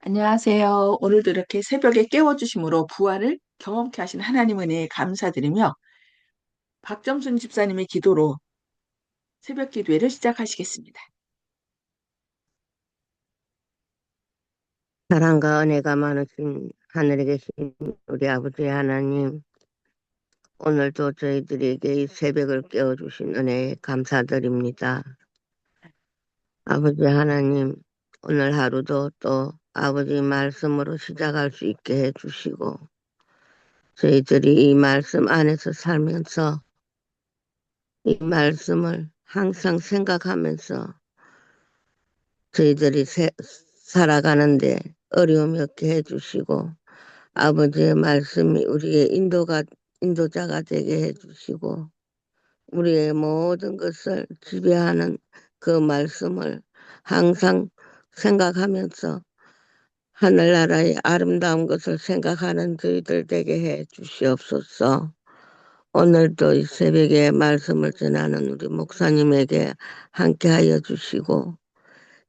안녕하세요. 오늘도 이렇게 새벽에 깨워주심으로 부활을 경험케 하신 하나님 은혜에 감사드리며 박점순 집사님의 기도로 새벽 기도회를 시작하시겠습니다. 사랑과 은혜가 많으신 하늘에 계신 우리 아버지 하나님, 오늘도 저희들에게 이 새벽을 깨워주신 은혜에 감사드립니다. 아버지 하나님, 오늘 하루도 또 아버지 말씀으로 시작할 수 있게 해주시고, 저희들이 이 말씀 안에서 살면서 이 말씀을 항상 생각하면서 저희들이 살아가는데 어려움이 없게 해주시고, 아버지의 말씀이 우리의 인도자가 되게 해주시고, 우리의 모든 것을 지배하는 그 말씀을 항상 생각하면서 하늘나라의 아름다운 것을 생각하는 저희들 되게 해 주시옵소서. 오늘도 이 새벽에 말씀을 전하는 우리 목사님에게 함께하여 주시고,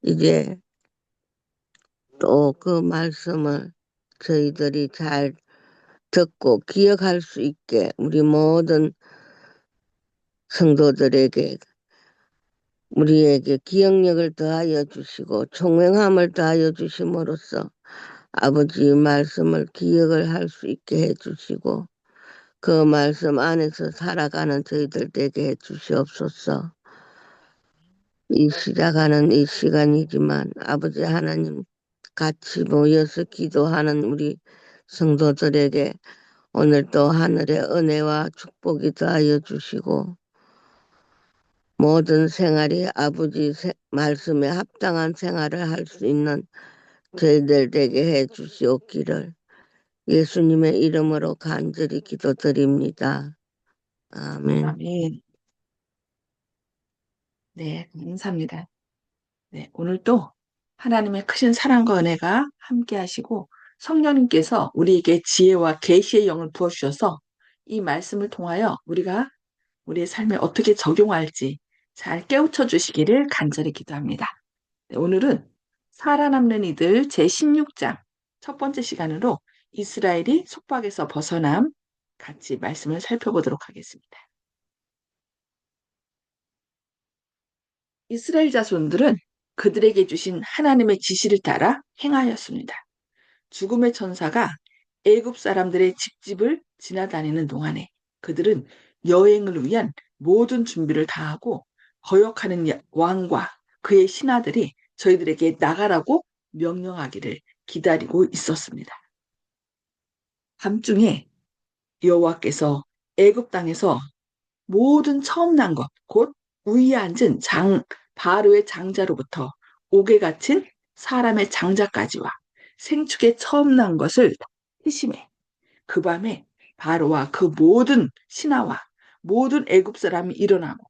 이제 또 그 말씀을 저희들이 잘 듣고 기억할 수 있게 우리 모든 성도들에게 우리에게 기억력을 더하여 주시고 총명함을 더하여 주심으로써 아버지의 말씀을 기억을 할 수 있게 해 주시고 그 말씀 안에서 살아가는 저희들 되게 해 주시옵소서. 이 시작하는 이 시간이지만 아버지 하나님 같이 모여서 기도하는 우리 성도들에게 오늘도 하늘의 은혜와 축복이 더하여 주시고 모든 생활이 아버지 말씀에 합당한 생활을 할 수 있는 저희들 되게 해 주시옵기를 예수님의 이름으로 간절히 기도드립니다. 아멘. 아멘. 네, 감사합니다. 네, 오늘도 하나님의 크신 사랑과 은혜가 함께 하시고 성령님께서 우리에게 지혜와 계시의 영을 부어주셔서 이 말씀을 통하여 우리가 우리의 삶에 어떻게 적용할지 잘 깨우쳐 주시기를 간절히 기도합니다. 네, 오늘은 살아남는 이들 제16장 첫 번째 시간으로 이스라엘이 속박에서 벗어남 같이 말씀을 살펴보도록 하겠습니다. 이스라엘 자손들은 그들에게 주신 하나님의 지시를 따라 행하였습니다. 죽음의 천사가 애굽 사람들의 집집을 지나다니는 동안에 그들은 여행을 위한 모든 준비를 다하고 거역하는 왕과 그의 신하들이 저희들에게 나가라고 명령하기를 기다리고 있었습니다. 밤중에 여호와께서 애굽 땅에서 모든 처음 난 것, 곧 위에 앉은 바로의 장자로부터 옥에 갇힌 사람의 장자까지와 생축에 처음 난 것을 희심해 그 밤에 바로와 그 모든 신하와 모든 애굽 사람이 일어나고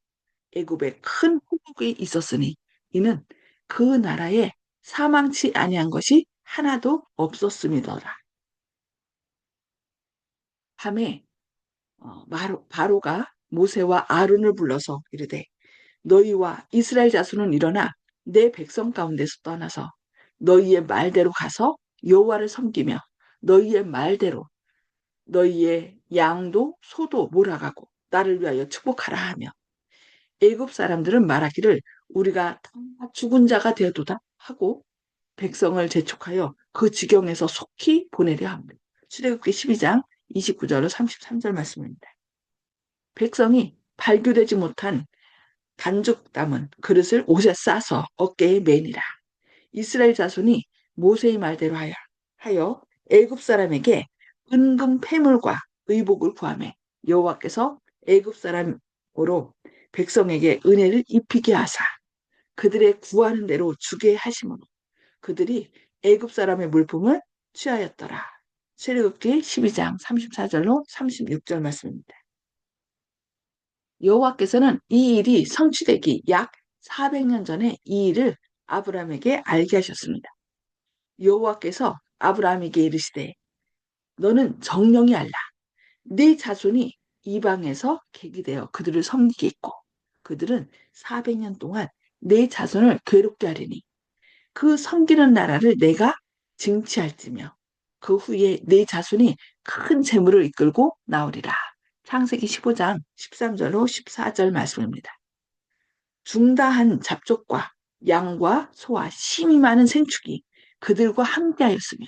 애굽에 큰 호국이 있었으니 이는 그 나라에 사망치 아니한 것이 하나도 없었음이더라. 밤에 바로가 모세와 아론을 불러서 이르되 너희와 이스라엘 자손은 일어나 내 백성 가운데서 떠나서 너희의 말대로 가서 여호와를 섬기며 너희의 말대로 너희의 양도 소도 몰아가고 나를 위하여 축복하라 하며 애굽 사람들은 말하기를 우리가 다 죽은 자가 되어도다 하고 백성을 재촉하여 그 지경에서 속히 보내려 합니다. 출애굽기 12장 29절로 33절 말씀입니다. 백성이 발교되지 못한 반죽 담은 그릇을 옷에 싸서 어깨에 매니라. 이스라엘 자손이 모세의 말대로 하여 애굽 사람에게 은금 패물과 의복을 구하매 여호와께서 애굽 사람으로 백성에게 은혜를 입히게 하사 그들의 구하는 대로 주게 하심으로 그들이 애굽 사람의 물품을 취하였더라. 출애굽기 12장 34절로 36절 말씀입니다. 여호와께서는 이 일이 성취되기 약 400년 전에 이 일을 아브라함에게 알게 하셨습니다. 여호와께서 아브라함에게 이르시되 너는 정령이 알라. 네 자손이 이방에서 계기되어 그들을 섬기겠고 그들은 400년 동안 네 자손을 괴롭게 하리니 그 섬기는 나라를 내가 징치할지며 그 후에 네 자손이 큰 재물을 이끌고 나오리라. 창세기 15장 13절로 14절 말씀입니다. 중다한 잡족과 양과 소와 심이 많은 생축이 그들과 함께하였으며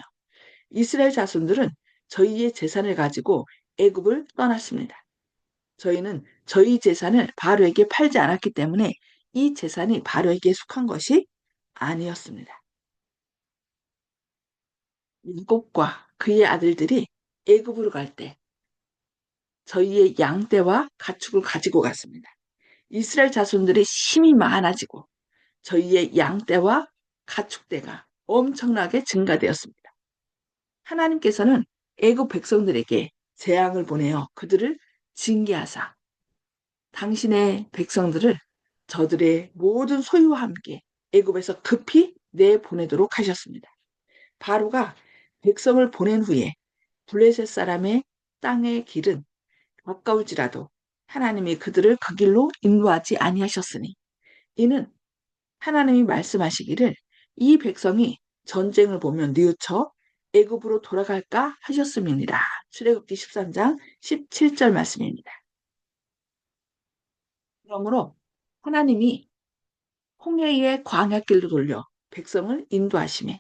이스라엘 자손들은 저희의 재산을 가지고 애굽을 떠났습니다. 저희는 저희 재산을 바로에게 팔지 않았기 때문에 이 재산이 바로에게 속한 것이 아니었습니다. 야곱과 그의 아들들이 애굽으로 갈 때 저희의 양떼와 가축을 가지고 갔습니다. 이스라엘 자손들이 힘이 많아지고 저희의 양떼와 가축대가 엄청나게 증가되었습니다. 하나님께서는 애굽 백성들에게 재앙을 보내어 그들을 징계하사 당신의 백성들을 저들의 모든 소유와 함께 애굽에서 급히 내보내도록 하셨습니다. 바로가 백성을 보낸 후에 블레셋 사람의 땅의 길은 가까울지라도 하나님이 그들을 그 길로 인도하지 아니하셨으니 이는 하나님이 말씀하시기를 이 백성이 전쟁을 보면 뉘우쳐 애굽으로 돌아갈까 하셨음이니라. 출애굽기 13장 17절 말씀입니다. 그러므로 하나님이 홍해의 광야길로 돌려 백성을 인도하심에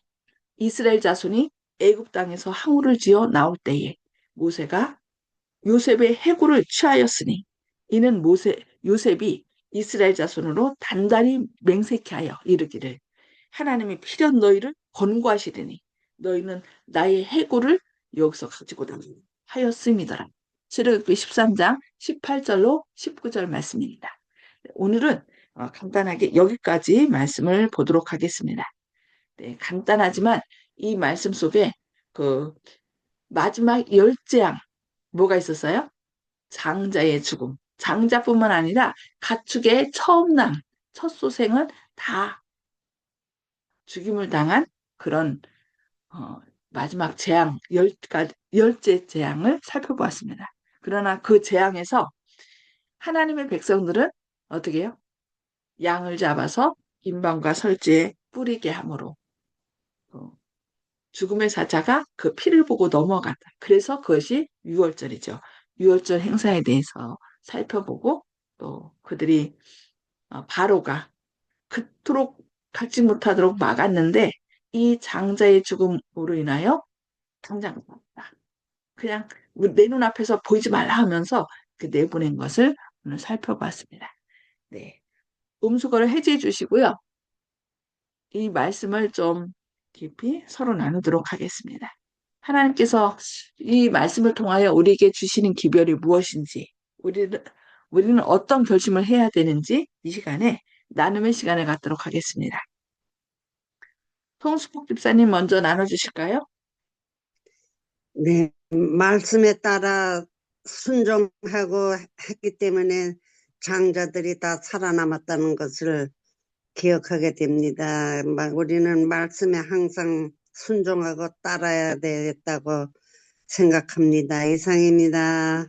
이스라엘 자손이 애굽 땅에서 항우를 지어 나올 때에 모세가 요셉의 해골을 취하였으니 이는 요셉이 이스라엘 자손으로 단단히 맹세케 하여 이르기를 하나님이 필연 너희를 권고하시리니 너희는 나의 해골을 여기서 가지고 다니라 하였음이더라. 출애굽기 13장 18절로 19절 말씀입니다. 오늘은 간단하게 여기까지 말씀을 보도록 하겠습니다. 네, 간단하지만 이 말씀 속에 그 마지막 열 재앙 뭐가 있었어요? 장자의 죽음. 장자뿐만 아니라 가축의 처음남, 첫 소생은 다 죽임을 당한 그런 마지막 재앙, 열째 재앙을 살펴보았습니다. 그러나 그 재앙에서 하나님의 백성들은 어떻게 해요? 양을 잡아서 임방과 설지에 뿌리게 함으로 어, 죽음의 사자가 그 피를 보고 넘어갔다. 그래서 그것이 유월절이죠. 유월절 행사에 대해서 살펴보고 또 그들이 바로가 그토록 갖지 못하도록 막았는데 이 장자의 죽음으로 인하여 당장 그냥 내 눈앞에서 보이지 말라 하면서 그 내보낸 것을 오늘 살펴봤습니다. 네. 음수거를 해제해 주시고요. 이 말씀을 좀 깊이 서로 나누도록 하겠습니다. 하나님께서 이 말씀을 통하여 우리에게 주시는 기별이 무엇인지, 우리는 어떤 결심을 해야 되는지 이 시간에 나눔의 시간을 갖도록 하겠습니다. 송수복 집사님 먼저 나눠주실까요? 네, 말씀에 따라 순종하고 했기 때문에 장자들이 다 살아남았다는 것을 기억하게 됩니다. 우리는 말씀에 항상 순종하고 따라야 되겠다고 생각합니다. 이상입니다.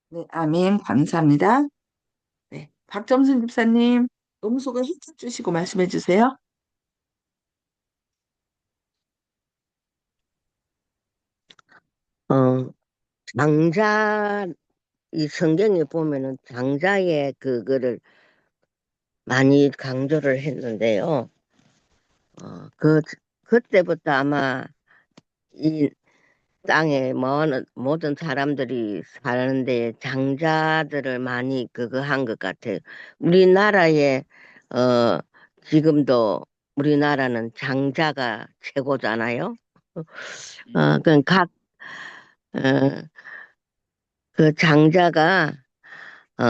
네, 아멘. 감사합니다. 네, 박점순 집사님, 음속을 힐끗 주시고 말씀해 주세요. 어, 장자, 이 성경에 보면은 장자의 그거를 많이 강조를 했는데요. 그때부터 아마 이 땅에 모든 사람들이 사는데 장자들을 많이 그거 한 것 같아요. 우리나라에, 어, 지금도 우리나라는 장자가 최고잖아요. 그 어, 그 장자가, 어,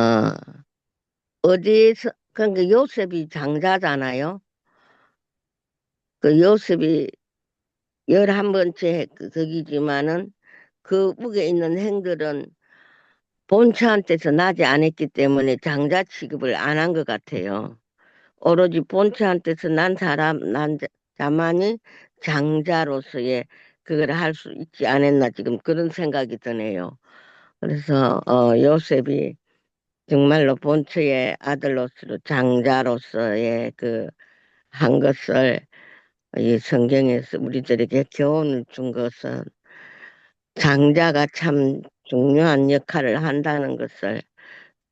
어디에서, 그러니까 요셉이 장자잖아요. 그 요셉이 11번째 거기지만은 그 북에 있는 행들은 본처한테서 나지 않았기 때문에 장자 취급을 안 한 것 같아요. 오로지 본처한테서 난 자만이 장자로서의 그걸 할 수 있지 않았나 지금 그런 생각이 드네요. 그래서 요셉이 정말로 본처의 아들로서 장자로서의 그 한 것을 이 성경에서 우리들에게 교훈을 준 것은 장자가 참 중요한 역할을 한다는 것을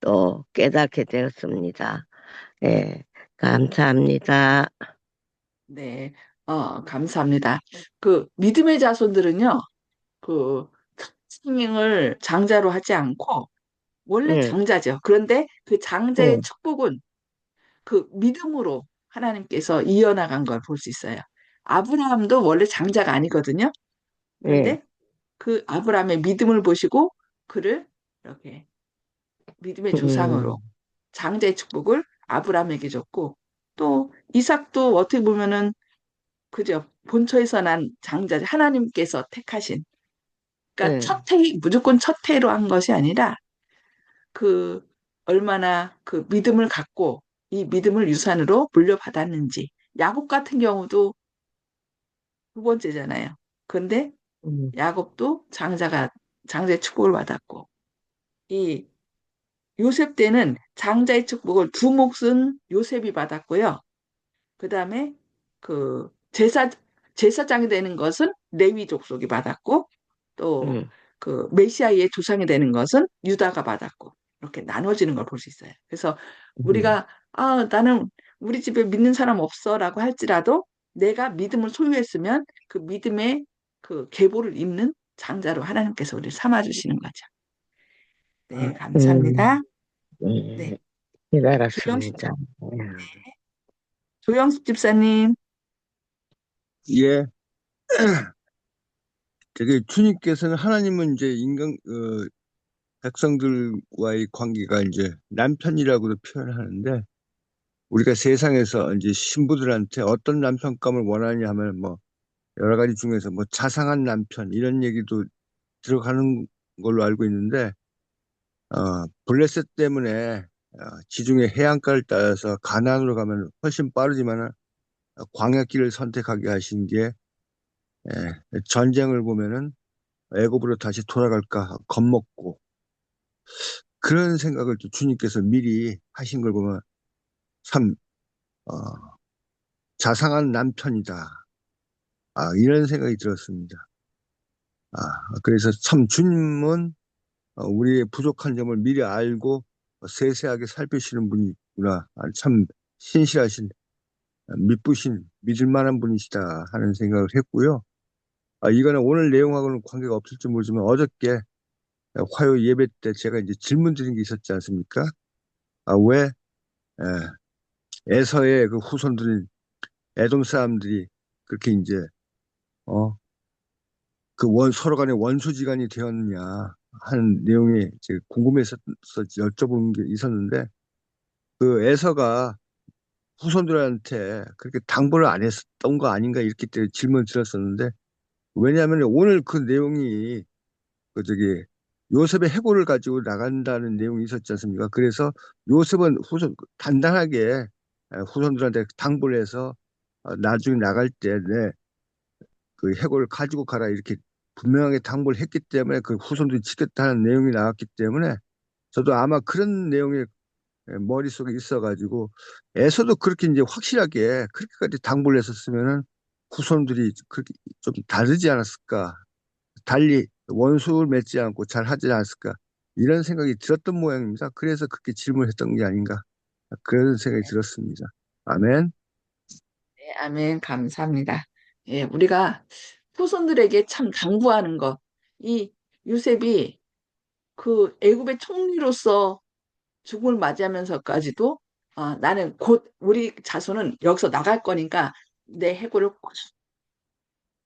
또 깨닫게 되었습니다. 예, 감사합니다. 네, 감사합니다. 그 믿음의 자손들은요, 그 성행을 장자로 하지 않고 원래 응, 장자죠. 그런데 그 장자의 응, 축복은 그 믿음으로 하나님께서 이어나간 걸 볼 수 있어요. 아브라함도 원래 장자가 아니거든요. 예, 그런데 그 아브라함의 믿음을 보시고 그를 이렇게 믿음의 조상으로 음, 장자의 축복을 아브라함에게 줬고 또 이삭도 어떻게 보면은 그죠. 본처에서 난 장자 하나님께서 택하신 그러니까 예, 첫 해, 무조건 첫 해로 한 것이 아니라 그 얼마나 그 믿음을 갖고 이 믿음을 유산으로 물려받았는지. 야곱 같은 경우도 두 번째잖아요. 그런데 음, 야곱도 장자의 축복을 받았고 이 요셉 때는 장자의 축복을 두 몫은 요셉이 받았고요. 그다음에 그 제사장이 되는 것은 레위 족속이 받았고 또 음, 그 메시아의 조상이 되는 것은 유다가 받았고 이렇게 나눠지는 걸 볼 수 있어요. 그래서 음, 우리가 나는 우리 집에 믿는 사람 없어라고 할지라도 내가 믿음을 소유했으면 그 믿음의 그 계보를 잇는 장자로 하나님께서 우리를 삼아 주시는 거죠. 네, 감사합니다. 네, 예, 조영식 깨달았습니다. 예. 조영식 집사님. 예, 되게 주님께서는 하나님은 이제 백성들과의 관계가 이제 남편이라고도 표현하는데 우리가 세상에서 이제 신부들한테 어떤 남편감을 원하냐 하면 뭐 여러 가지 중에서 뭐 자상한 남편 이런 얘기도 들어가는 걸로 알고 있는데 블레셋 때문에 지중해 해안가를 따라서 가나안으로 가면 훨씬 빠르지만 광야길을 선택하게 하신 게 전쟁을 보면은 애굽으로 다시 돌아갈까 겁먹고 그런 생각을 또 주님께서 미리 하신 걸 보면 참 어, 자상한 남편이다. 이런 생각이 들었습니다. 아, 그래서 참 주님은 우리의 부족한 점을 미리 알고 세세하게 살피시는 분이구나. 참 신실하신 믿부신 믿을 만한 분이시다 하는 생각을 했고요. 이거는 오늘 내용하고는 관계가 없을지 모르지만 어저께 화요 예배 때 제가 이제 질문 드린 게 있었지 않습니까? 왜 에서의 그 후손들인 에돔 사람들이 그렇게 이제 어 서로 간에 원수지간이 되었느냐 하는 내용이 이제 궁금해서 여쭤본 게 있었는데 그 에서가 후손들한테 그렇게 당부를 안 했었던 거 아닌가 이렇게 때 질문 드렸었는데 왜냐하면 오늘 그 내용이 그 저기 요셉의 해골을 가지고 나간다는 내용이 있었지 않습니까? 그래서 요셉은 단단하게 후손들한테 당부를 해서 나중에 나갈 때 그 해골을 가지고 가라 이렇게 분명하게 당부를 했기 때문에 그 후손들이 지켰다는 내용이 나왔기 때문에 저도 아마 그런 내용이 머릿속에 있어가지고 에서도 그렇게 이제 확실하게 그렇게까지 당부를 했었으면은 후손들이 그렇게 좀 다르지 않았을까 달리 원수를 맺지 않고 잘 하지 않았을까 이런 생각이 들었던 모양입니다. 그래서 그렇게 질문했던 게 아닌가 그런 생각이 들었습니다. 아멘. 네, 아멘. 감사합니다. 예, 우리가 후손들에게 참 당부하는 것. 이 요셉이 그 애굽의 총리로서 죽음을 맞이하면서까지도 나는 곧 우리 자손은 여기서 나갈 거니까 내 해골을 꼭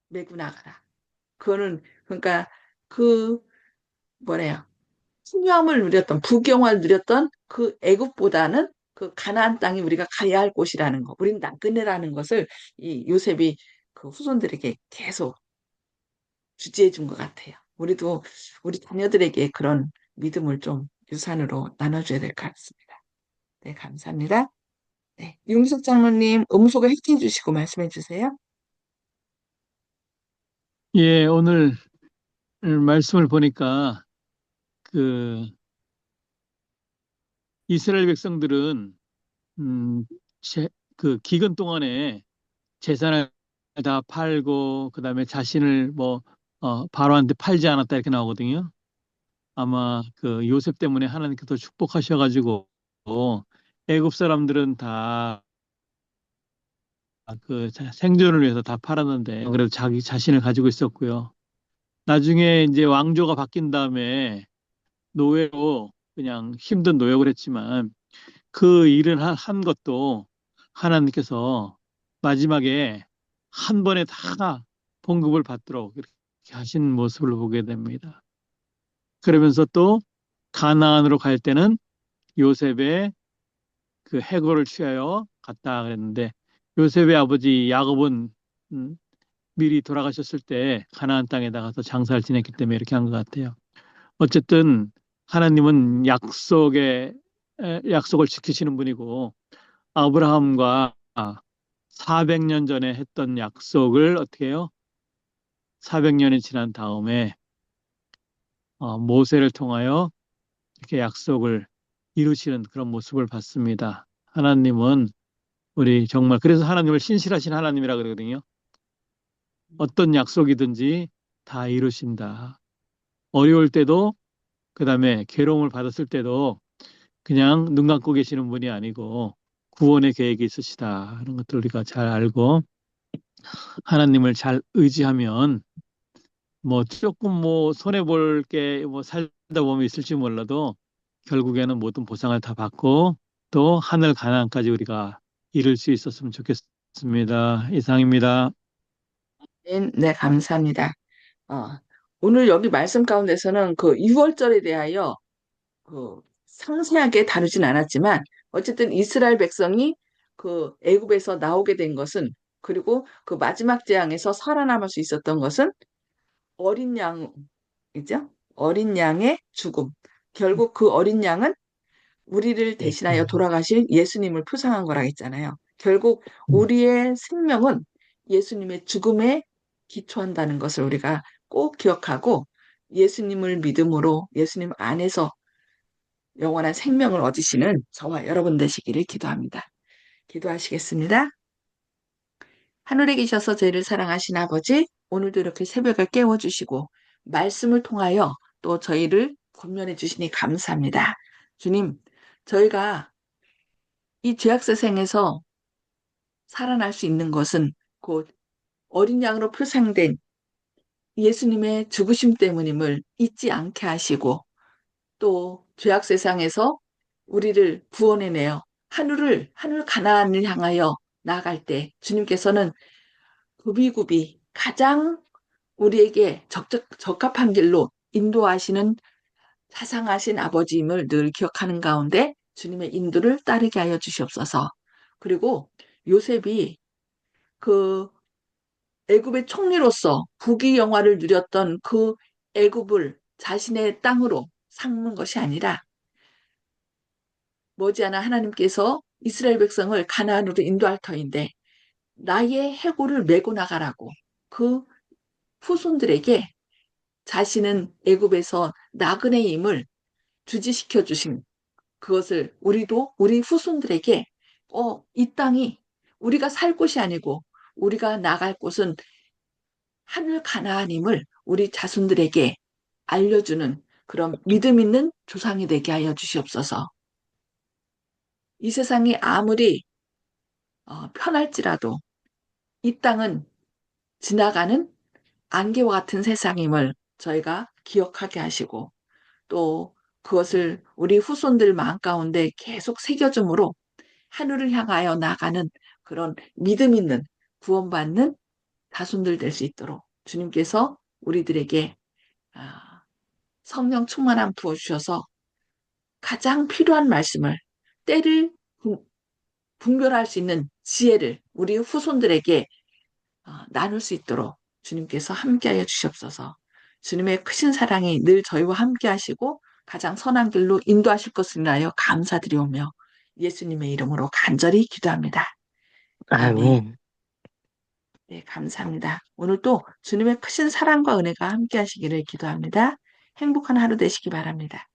메고 나가라. 그거는 그러니까 그 뭐래요? 풍요함을 누렸던 부경화를 누렸던 그 애굽보다는 그 가나안 땅이 우리가 가야 할 곳이라는 거. 우린 나그네라는 것을 이 요셉이 그 후손들에게 계속 주지해 준 것 같아요. 우리도 우리 자녀들에게 그런 믿음을 좀 유산으로 나눠줘야 될 것 같습니다. 네, 감사합니다. 네, 윤석 장로님 음소거 해킹해 주시고 말씀해 주세요. 예, 오늘 말씀을 보니까 그 이스라엘 백성들은 음, 그 기근 동안에 제사를 다 팔고 그다음에 자신을 뭐 바로한테 팔지 않았다 이렇게 나오거든요. 아마 그 요셉 때문에 하나님께서 축복하셔가지고 애굽 사람들은 다 그 생존을 위해서 다 팔았는데 그래도 자기 자신을 가지고 있었고요. 나중에 이제 왕조가 바뀐 다음에 노예로 그냥 힘든 노역을 했지만 그 일을 한 것도 하나님께서 마지막에 한 번에 다 봉급을 받도록 이렇게 하신 모습을 보게 됩니다. 그러면서 또 가나안으로 갈 때는 요셉의 그 해골을 취하여 갔다 그랬는데 요셉의 아버지 야곱은 음, 미리 돌아가셨을 때 가나안 땅에 나가서 장사를 지냈기 때문에 이렇게 한 것 같아요. 어쨌든 하나님은 약속을 지키시는 분이고 아브라함과 400년 전에 했던 약속을 어떻게 해요? 400년이 지난 다음에 모세를 통하여 이렇게 약속을 이루시는 그런 모습을 봤습니다. 하나님은 우리 정말 그래서 하나님을 신실하신 하나님이라 그러거든요. 어떤 약속이든지 다 이루신다. 어려울 때도 그다음에 괴로움을 받았을 때도 그냥 눈 감고 계시는 분이 아니고 구원의 계획이 있으시다. 이런 것들 우리가 잘 알고 하나님을 잘 의지하면 뭐 조금 뭐 손해 볼 게 뭐 살다 보면 있을지 몰라도 결국에는 모든 보상을 다 받고 또 하늘 가나안까지 우리가 이룰 수 있었으면 좋겠습니다. 이상입니다. 네, 감사합니다. 어, 오늘 여기 말씀 가운데서는 그 유월절에 대하여 그 상세하게 다루진 않았지만 어쨌든 이스라엘 백성이 그 애굽에서 나오게 된 것은 그리고 그 마지막 재앙에서 살아남을 수 있었던 것은 어린 양이죠. 어린 양의 죽음. 결국 그 어린 양은 우리를 대신하여 돌아가실 예수님을 표상한 거라 했잖아요. 결국 우리의 생명은 예수님의 죽음에 기초한다는 것을 우리가 꼭 기억하고 예수님을 믿음으로 예수님 안에서 영원한 생명을 얻으시는 저와 여러분 되시기를 기도합니다. 기도하시겠습니다. 하늘에 계셔서 저희를 사랑하신 아버지, 오늘도 이렇게 새벽을 깨워주시고 말씀을 통하여 또 저희를 권면해 주시니 감사합니다. 주님, 저희가 이 죄악세상에서 살아날 수 있는 것은 곧 어린 양으로 표상된 예수님의 죽으심 때문임을 잊지 않게 하시고 또 죄악세상에서 우리를 구원해내어 하늘 가나안을 향하여 나아갈 때 주님께서는 굽이굽이 가장 우리에게 적합한 길로 인도하시는 자상하신 아버지임을 늘 기억하는 가운데 주님의 인도를 따르게 하여 주시옵소서. 그리고 요셉이 그 애굽의 총리로서 부귀영화를 누렸던 그 애굽을 자신의 땅으로 삼는 것이 아니라 머지않아 하나님께서 이스라엘 백성을 가나안으로 인도할 터인데 나의 해골을 메고 나가라고 그 후손들에게 자신은 애굽에서 나그네임을 주지시켜 주신 그것을 우리도 우리 후손들에게 이 땅이 우리가 살 곳이 아니고 우리가 나갈 곳은 하늘 가나안임을 우리 자손들에게 알려주는 그런 믿음 있는 조상이 되게 하여 주시옵소서. 이 세상이 아무리 편할지라도 이 땅은 지나가는 안개와 같은 세상임을 저희가 기억하게 하시고 또 그것을 우리 후손들 마음 가운데 계속 새겨줌으로 하늘을 향하여 나가는 그런 믿음 있는 구원받는 자손들 될 수 있도록 주님께서 우리들에게 아, 성령 충만함 부어주셔서 가장 필요한 말씀을 때를 분별할 수 있는 지혜를 우리 후손들에게 나눌 수 있도록 주님께서 함께하여 주시옵소서. 주님의 크신 사랑이 늘 저희와 함께하시고 가장 선한 길로 인도하실 것을 인하여 감사드리오며 예수님의 이름으로 간절히 기도합니다. 아멘. 아멘. 네, 감사합니다. 오늘 또 주님의 크신 사랑과 은혜가 함께하시기를 기도합니다. 행복한 하루 되시기 바랍니다.